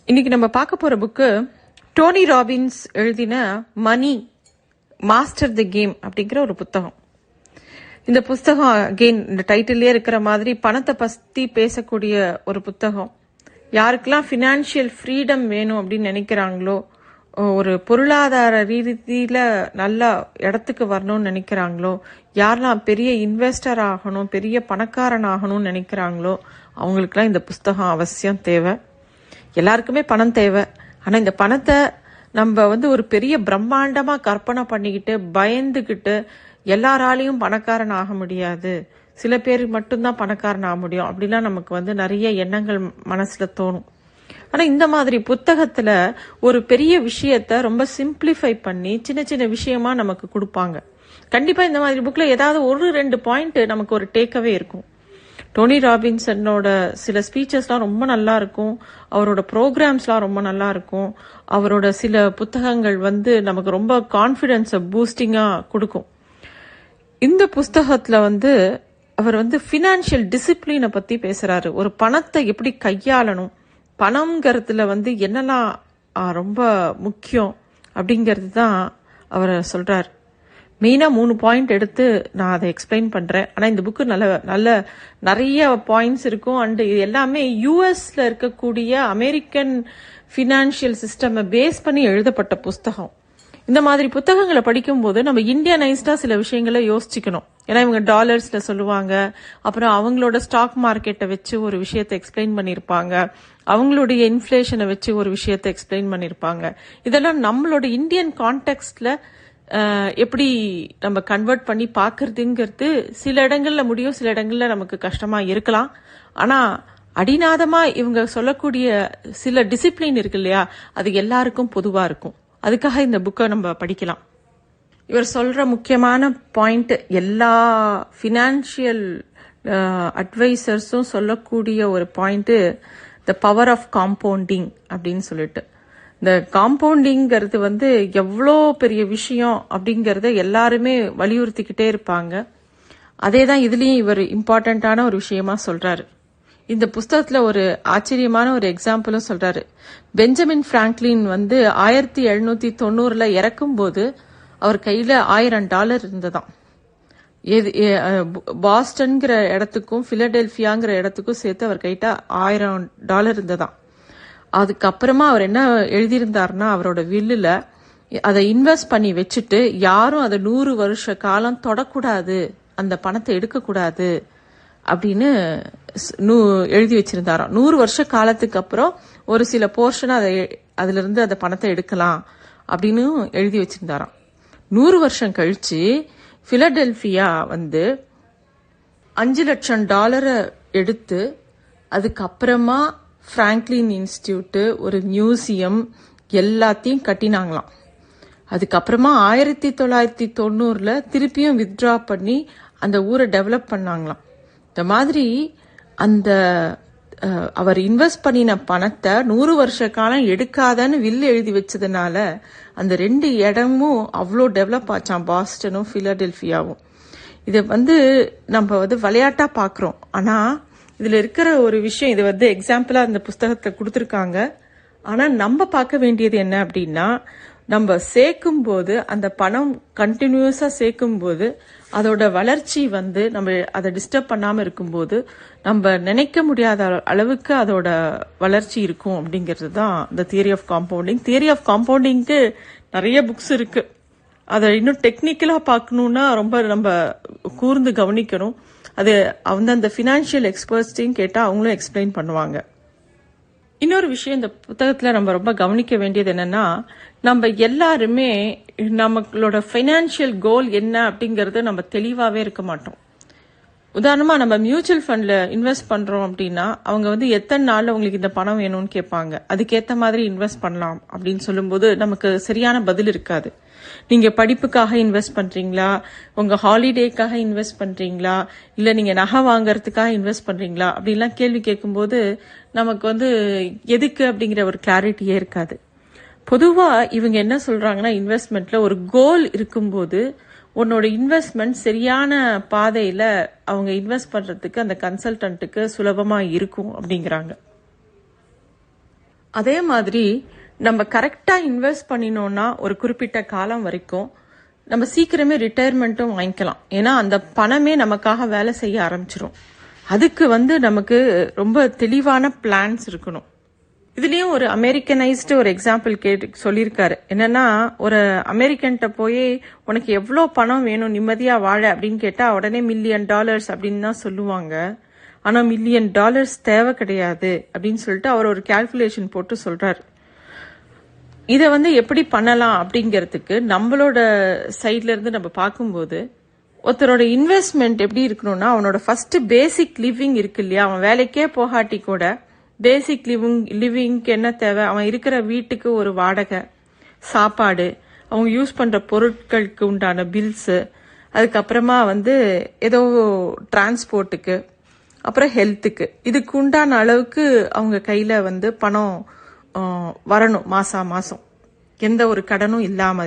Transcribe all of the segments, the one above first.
இன்னைக்கு நம்ம பார்க்க போற புக்கு டோனி ராபின்ஸ் எழுதின மணி மாஸ்டர் தி கேம் அப்படிங்கிற ஒரு புத்தகம். இந்த புத்தகம் அகெயின் இந்த டைட்டிலே இருக்கிற மாதிரி பணத்தை பத்தி பேசக்கூடிய ஒரு புத்தகம். யாருக்கெல்லாம் ஃபினான்ஷியல் ஃப்ரீடம் வேணும் அப்படின்னு நினைக்கிறாங்களோ, ஒரு பொருளாதார ரீதியில நல்ல இடத்துக்கு வரணும்னு நினைக்கிறாங்களோ, யாரெல்லாம் பெரிய இன்வெஸ்டர் ஆகணும், பெரிய பணக்காரன் ஆகணும்னு நினைக்கிறாங்களோ அவங்களுக்குலாம் இந்த புஸ்தகம் அவசியம் தேவை. எல்லாருக்குமே பணம் தேவை. ஆனா இந்த பணத்தை நம்ம ஒரு பெரிய பிரம்மாண்டமா கற்பனை பண்ணிக்கிட்டு பயந்துகிட்டு எல்லாராலையும் பணக்காரன் ஆக முடியாது, சில பேர் மட்டும்தான் பணக்காரன் ஆக முடியும் அப்படிலாம் நமக்கு நிறைய எண்ணங்கள் மனசுல தோணும். ஆனா இந்த மாதிரி புத்தகத்துல ஒரு பெரிய விஷயத்த ரொம்ப சிம்பிளிஃபை பண்ணி சின்ன சின்ன விஷயமா நமக்கு கொடுப்பாங்க. கண்டிப்பா இந்த மாதிரி புக்ல ஏதாவது ஒரு 2 பாயிண்ட் நமக்கு ஒரு டேக்அவே இருக்கும். டோனி ராபின்சனோட சில ஸ்பீச்சஸ்லாம் ரொம்ப நல்லா இருக்கும், அவரோட ப்ரோக்ராம்ஸ்லாம் ரொம்ப நல்லா இருக்கும், அவரோட சில புத்தகங்கள் நமக்கு ரொம்ப கான்ஃபிடன்ஸை பூஸ்டிங்கா கொடுக்கும். இந்த புஸ்தகத்துல அவர் ஃபினான்ஷியல் டிசிப்ளினை பத்தி பேசுறாரு. ஒரு பணத்தை எப்படி கையாளணும், பணம்ங்கிறதுல என்னெல்லாம் ரொம்ப முக்கியம் அப்படிங்கிறது தான் அவர் சொல்றாரு. மெயினா 3 பாயிண்ட் எடுத்து நான் அதை எக்ஸ்பிளைன் பண்றேன். ஆனா இந்த புக்கு நல்ல நிறைய பாயிண்ட்ஸ் இருக்கும். அண்ட் இது எல்லாமே யூஎஸ்ல இருக்கக்கூடிய அமெரிக்கன் பினான்சியல் சிஸ்டம் பேஸ் பண்ணி எழுதப்பட்ட புஸ்தகம். இந்த மாதிரி புத்தகங்களை படிக்கும்போது நம்ம இந்தியனைஸ்டா சில விஷயங்களை யோசிச்சுக்கணும். ஏன்னா இவங்க டாலர்ஸ்ல சொல்லுவாங்க, அப்புறம் அவங்களோட ஸ்டாக் மார்க்கெட்டை வச்சு ஒரு விஷயத்தை எக்ஸ்பிளைன் பண்ணிருப்பாங்க, அவங்களுடைய இன்ஃபிளேஷனை வச்சு ஒரு விஷயத்தை எக்ஸ்பிளைன் பண்ணிருப்பாங்க. இதெல்லாம் நம்மளோட இந்தியன் கான்டெக்ட்ல எப்படி நம்ம கன்வெர்ட் பண்ணி பாக்குறதுங்கிறது சில இடங்கள்ல முடியும், சில இடங்கள்ல நமக்கு கஷ்டமா இருக்கலாம். ஆனா அடிநாதமா இவங்க சொல்லக்கூடிய சில டிசிப்ளின் இருக்கு இல்லையா, அது எல்லாருக்கும் பொதுவா இருக்கும். அதுக்காக இந்த புக்கை நம்ம படிக்கலாம். இவர் சொல்ற முக்கியமான பாயிண்ட், எல்லா பினான்சியல் அட்வைசர்ஸும் சொல்லக்கூடிய ஒரு point, the power of compounding அப்படின்னு சொல்லிட்டு. இந்த காம்பவுண்டிங்கிறது எவ்வளோ பெரிய விஷயம் அப்படிங்கறத எல்லாருமே வலியுறுத்திக்கிட்டே இருப்பாங்க. அதேதான் இதுலயும் இவர் இம்பார்ட்டன்டான ஒரு விஷயமா சொல்றாரு. இந்த புஸ்தகத்துல ஒரு ஆச்சரியமான ஒரு எக்ஸாம்பிளும் சொல்றாரு. பெஞ்சமின் பிராங்க்லின் 1790 இறக்கும் போது அவர் கையில $1000 இருந்ததாம். பாஸ்டன்கிற இடத்துக்கும் பிலடெல்பியாங்கிற இடத்துக்கும் சேர்த்து அவர் கைட்ட $1000 இருந்ததாம். அதுக்கப்புறமா அவர் என்ன எழுதியிருந்தாருன்னா, அவரோட வில்லுல அதை இன்வெஸ்ட் பண்ணி வச்சுட்டு யாரும் அதை 100 வருஷ காலம் தொடக்கூடாது, அந்த பணத்தை எடுக்கக்கூடாது அப்படின்னு எழுதி வச்சிருந்தாராம். 100 வருஷ காலத்துக்கு அப்புறம் ஒரு சில போர்ஷன் அதுல இருந்து அந்த பணத்தை எடுக்கலாம் அப்படின்னு எழுதி வச்சிருந்தாராம். 100 வருஷம் கழிச்சு பிலடெல்பியா $5 லட்சம் எடுத்து அதுக்கப்புறமா பிராங்க்லின் இன்ஸ்டிடியூட், ஒரு மியூசியம் எல்லாத்தையும் கட்டினாங்களாம். அதுக்கப்புறமா 1990 திருப்பியும் வித்ட்ரா பண்ணி அந்த ஊரை டெவலப் பண்ணாங்களாம். இந்த மாதிரி அந்த அவர் இன்வெஸ்ட் பண்ணின பணத்தை 100 வருஷ காலம் எடுக்காதன்னு வில் எழுதி வச்சதுனால அந்த 2 இடமும் அவ்வளோ டெவலப் ஆச்சான், பாஸ்டனும் பிலடெல்பியாவும். இதை நம்ம விளையாட்டா பாக்குறோம். ஆனா இதுல இருக்கிற ஒரு விஷயம், இது எக்ஸாம்பிளா இந்த புஸ்தகத்தை கொடுத்திருக்காங்க. ஆனா நம்ம பார்க்க வேண்டியது என்ன அப்படின்னா, நம்ம சேர்க்கும் போது அந்த பணம் கண்டினியூஸா சேர்க்கும் போது அதோட வளர்ச்சி நம்ம அதை டிஸ்டர்ப் பண்ணாம இருக்கும்போது நம்ம நினைக்க முடியாத அளவுக்கு அதோட வளர்ச்சி இருக்கும் அப்படிங்கிறது தான் இந்த theory of compounding. Theory of காம்பவுண்டிங்க்கு நிறைய புக்ஸ் இருக்கு. அதை இன்னும் டெக்னிக்கலா பார்க்கணும்னா ரொம்ப நம்ம கூர்ந்து கவனிக்கணும். அது அந்த பினான்சியல் எக்ஸ்பர்ட்ஸையும் கேட்டா அவங்களும் எக்ஸ்பிளைன் பண்ணுவாங்க. இன்னொரு விஷயம் இந்த புத்தகத்துல நம்ம ரொம்ப கவனிக்க வேண்டியது என்னன்னா, நம்ம எல்லாருமே நம்மளோட பைனான்சியல் கோல் என்ன அப்படிங்கறது நம்ம தெளிவாவே இருக்க மாட்டோம். உதாரணமா நம்ம மியூச்சுவல் ஃபண்ட்ல இன்வெஸ்ட் பண்றோம் அப்படின்னா அவங்க எத்தனை நாள்ல உங்களுக்கு இந்த பணம் வேணும்னு கேட்பாங்க. அதுக்கேத்த மாதிரி இன்வெஸ்ட் பண்ணலாம் அப்படின்னு சொல்லும்போது நமக்கு சரியான பதில் இருக்காது. நீங்க படிப்புக்காக இன்வெஸ்ட் பண்றீங்களா, உங்க ஹாலிடேக்காக இன்வெஸ்ட் பண்றீங்களா, இல்ல நீங்க நகை வாங்கறதுக்காக இன்வெஸ்ட் பண்றீங்களா அப்படின்லாம் கேள்வி கேட்கும்போது நமக்கு எதுக்கு அப்படிங்கிற ஒரு கிளாரிட்டியே இருக்காது. பொதுவா இவங்க என்ன சொல்றாங்கன்னா, இன்வெஸ்ட்மெண்ட்ல ஒரு கோல் இருக்கும்போது உன்னோட இன்வெஸ்ட்மெண்ட் சரியான பாதையில அவங்க இன்வெஸ்ட் பண்றதுக்கு அந்த கன்சல்டன்ட்டுக்கு சுலபமா இருக்கும் அப்படிங்கிறாங்க. அதே மாதிரி நம்ம கரெக்டா இன்வெஸ்ட் பண்ணினோம்னா ஒரு குறிப்பிட்ட காலம் வரைக்கும் நம்ம சீக்கிரமே ரிட்டையர்மெண்ட்டும் வாங்கிக்கலாம். ஏன்னா அந்த பணமே நமக்காக வேலை செய்ய ஆரம்பிச்சிரும். அதுக்கு நமக்கு ரொம்ப தெளிவான பிளான்ஸ் இருக்கணும். இதுலயும் ஒரு அமெரிக்கனைஸ்டு ஒரு எக்ஸாம்பிள் சொல்லியிருக்காரு. என்னன்னா, ஒரு அமெரிக்கன்ட்ட போய் உனக்கு எவ்வளவு பணம் வேணும் நிம்மதியா வாழ அப்படின்னு கேட்டா உடனே $1 மில்லியன் அப்படின்னு தான் சொல்லுவாங்க. ஆனா $1 மில்லியன் தேவை கிடையாது அப்படின்னு சொல்லிட்டு அவர் ஒரு கால்குலேஷன் போட்டு சொல்றாரு. இத எப்படி பண்ணலாம் அப்படிங்கறதுக்கு நம்மளோட சைட்ல இருந்து நம்ம பார்க்கும்போது ஒருத்தரோட இன்வெஸ்ட்மெண்ட் எப்படி இருக்கணும்னா, அவனோட ஃபர்ஸ்ட் பேசிக் லிவிங் இருக்கு இல்லையா, அவன் வேலைக்கே போகாட்டி கூட பேசிக் லிவிங்க்கு என்ன தேவை, அவன் இருக்கிற வீட்டுக்கு ஒரு வாடகை, சாப்பாடு, அவங்க யூஸ் பண்ற பொருட்களுக்கு உண்டான பில்ஸ், அதுக்கப்புறமா ஏதோ டிரான்ஸ்போர்ட்டுக்கு, அப்புறம் ஹெல்த்துக்கு, இதுக்கு உண்டான அளவுக்கு அவங்க கையில பணம் வரணும் மாசம் எந்த ஒரு கடனும் இல்லாம.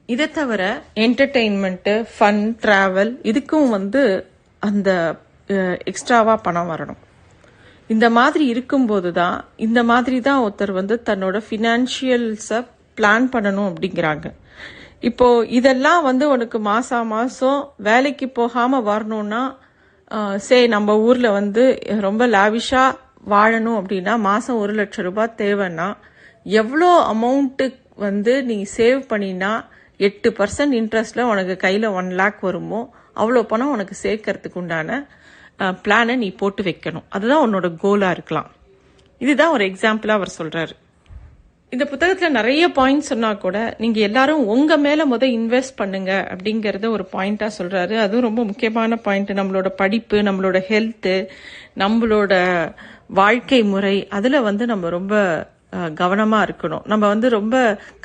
இதை தவிர என்டர்டெயின்மெண்ட், ஃபன், டிராவல் இதுக்கும் அந்த எக்ஸ்ட்ராவா பணம் வரணும். இந்த மாதிரி இருக்கும்போது தான் இந்த மாதிரி தான் ஒருத்தர் தன்னோட ஃபினான்ஷியல்ஸ பிளான் பண்ணணும் அப்படிங்கிறாங்க. இப்போ இதெல்லாம் உனக்கு மாசம் வேலைக்கு போகாம வரணும்னா, நம்ம ஊர்ல ரொம்ப லாவிஷா வாழணும் அப்படின்னா மாசம் $1,00,000 தேவைன்னா எவ்வளோ அமௌண்ட் நீ சேவ் பண்ணினா 8% இன்ட்ரெஸ்ட்ல உனக்கு கையில 1 lakh வருமோ அவ்வளோ பணம் உனக்கு சேர்க்கறதுக்கு உண்டான பிளானை நீ போட்டு வைக்கணும். அதுதான் உன்னோட கோலா இருக்கலாம். இதுதான் ஒரு எக்ஸாம்பிளா அவர் சொல்றாரு. இந்த புத்தகத்துல நிறைய பாயிண்ட் சொன்னா கூட நீங்க எல்லாரும் உங்க மேல இன்வெஸ்ட் பண்ணுங்க அப்படிங்கறத ஒரு பாயிண்டா சொல்றாரு. அதுவும் ரொம்ப முக்கியமான பாயிண்ட். நம்மளோட படிப்பு, நம்மளோட ஹெல்த், நம்மளோட வாழ்க்கை முறை, அதுல நம்ம ரொம்ப கவனமா இருக்கணும். நம்ம ரொம்ப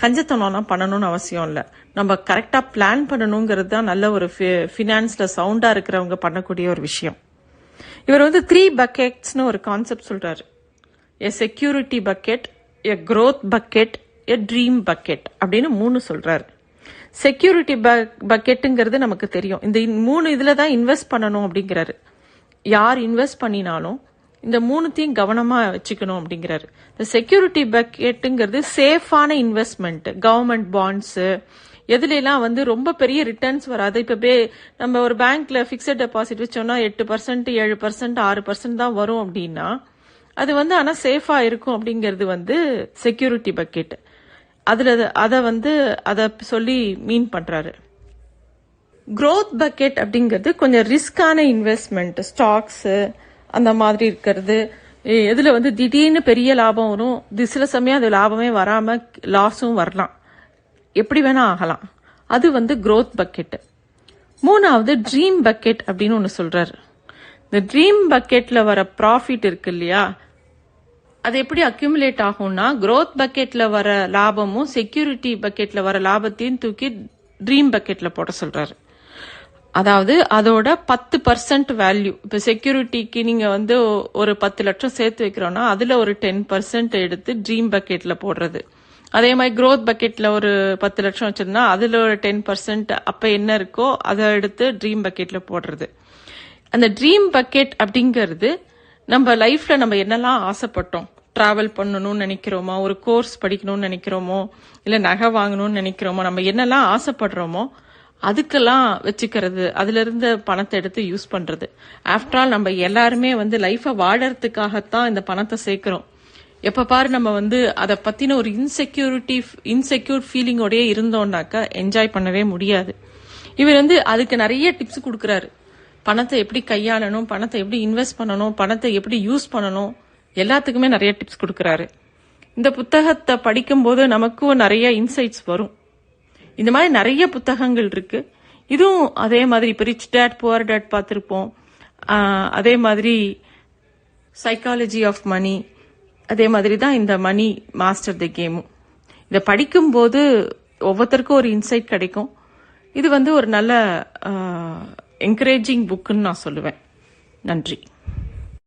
கஞ்சத்தனம்லாம் பண்ணணும்னு அவசியம் இல்ல. நம்ம கரெக்டா பிளான் பண்ணணுங்கிறது தான் நல்ல ஒரு பினான்ஸ்ல சவுண்டா இருக்கிறவங்க பண்ணக்கூடிய ஒரு விஷயம். இவர் 3 பக்கெட்ஸ்னு ஒரு கான்செப்ட் சொல்றாரு. A security bucket, a growth bucket, a dream bucket அப்படின்னு 3 சொல்றாரு. செக்யூரிட்டி பக்கெட்டுங்கிறது நமக்கு தெரியும். இந்த 3 இதுல தான் இன்வெஸ்ட் பண்ணணும் அப்படிங்கிறாரு. யார் இன்வெஸ்ட் பண்ணினாலும் இந்த 3த்தையும் கவனமா வச்சுக்கணும் அப்படிங்கிறாரு. இந்த செக்யூரிட்டி பக்கெட்டுங்கிறது சேஃபான இன்வெஸ்ட்மெண்ட், கவர்மெண்ட் பாண்ட்ஸ், எதுல எல்லாம் ரொம்ப பெரிய ரிட்டர்ன்ஸ் வராது. இப்ப நம்ம ஒரு பேங்க்ல பிக்ஸட் டெபாசிட் வச்சோம்னா 8%, 7%, 6% தான் வரும் அப்படின்னா அது ஆனா சேஃபா இருக்கும் அப்படிங்கிறது செக்யூரிட்டி பக்கெட். அத சொல்லி மீன் பண்றாரு. growth பக்கெட் அப்படிங்கிறது கொஞ்சம் ரிஸ்கான இன்வெஸ்ட்மெண்ட், ஸ்டாக்ஸ் அந்த மாதிரி இருக்கிறது. எதுல திடீர்னு பெரிய லாபம் வரும், சில சமயம் அது லாபமே வராம லாஸும் வரலாம், எப்படி வேணா ஆகலாம். அது growth பக்கெட். 3வது ட்ரீம் பக்கெட் அப்படின்னு ஒன்னு சொல்றாரு. இந்த ட்ரீம் பக்கெட்ல வர ப்ராஃபிட் இருக்கு இல்லையா, அது எப்படி அக்யூமுலேட் ஆகும்னா, growth பக்கெட்ல வர லாபமும் செக்யூரிட்டி பக்கெட்ல வர லாபத்தையும் தூக்கி ட்ரீம் பக்கெட்ல போட சொல்றாரு. அதாவது அதோட 10% வேல்யூ. இப்ப செக்யூரிட்டிக்கு நீங்க ஒரு 10 லட்சம் சேர்த்து வைக்கிறோம்னா அதுல ஒரு 10% எடுத்து ட்ரீம் பக்கெட்ல போடுறது. அதே மாதிரி growth பக்கெட்ல ஒரு 10 லட்சம் வச்சிருந்தா அதுல ஒரு 10% அப்ப என்ன இருக்கோ அதை எடுத்து ட்ரீம் பக்கெட்ல போடுறது. அந்த ட்ரீம் பக்கெட் அப்படிங்கிறது நம்ம லைஃப்ல நம்ம என்னெல்லாம் ஆசைப்பட்டோம், டிராவல் பண்ணணும்னு நினைக்கிறோமோ, ஒரு கோர்ஸ் படிக்கணும்னு நினைக்கிறோமோ, இல்ல நகை வாங்கணும்னு நினைக்கிறோமோ, நம்ம என்னெல்லாம் ஆசைப்படுறோமோ அதுக்கெல்லாம் வச்சுக்கிறது, அதுல இருந்து பணத்தை எடுத்து யூஸ் பண்றது. ஆஃப்டர் ஆல் நம்ம எல்லாருமே லைஃப வாழறதுக்காகத்தான் இந்த பணத்தை சேர்க்கிறோம். எப்ப பாரு நம்ம அதை பத்தின ஒரு இன்செக்யூர் ஃபீலிங்கோடய இருந்தோம்னாக்கா என்ஜாய் பண்ணவே முடியாது. இவர் அதுக்கு நிறைய டிப்ஸ் கொடுக்கறாரு. பணத்தை எப்படி கையாளணும், பணத்தை எப்படி இன்வெஸ்ட் பண்ணணும், பணத்தை எப்படி யூஸ் பண்ணணும், எல்லாத்துக்குமே நிறைய டிப்ஸ் கொடுக்கறாரு. இந்த புத்தகத்தை படிக்கும்போது நமக்கும் நிறைய இன்சைட்ஸ் வரும். இந்த மாதிரி நிறைய புத்தகங்கள் இருக்கு. இதுவும் அதே மாதிரி இப்ப ரிச் டேட் புவர் டேட் பார்த்திருப்போம். அதே மாதிரி சைக்காலஜி ஆஃப் மணி, அதே மாதிரி தான் இந்த மணி மாஸ்டர் தி கேமும். இதை படிக்கும்போது ஒவ்வொருத்தருக்கும் ஒரு இன்சைட் கிடைக்கும். இது ஒரு நல்ல என்கரேஜிங் புக்குன்னு நான் சொல்லுவேன். நன்றி.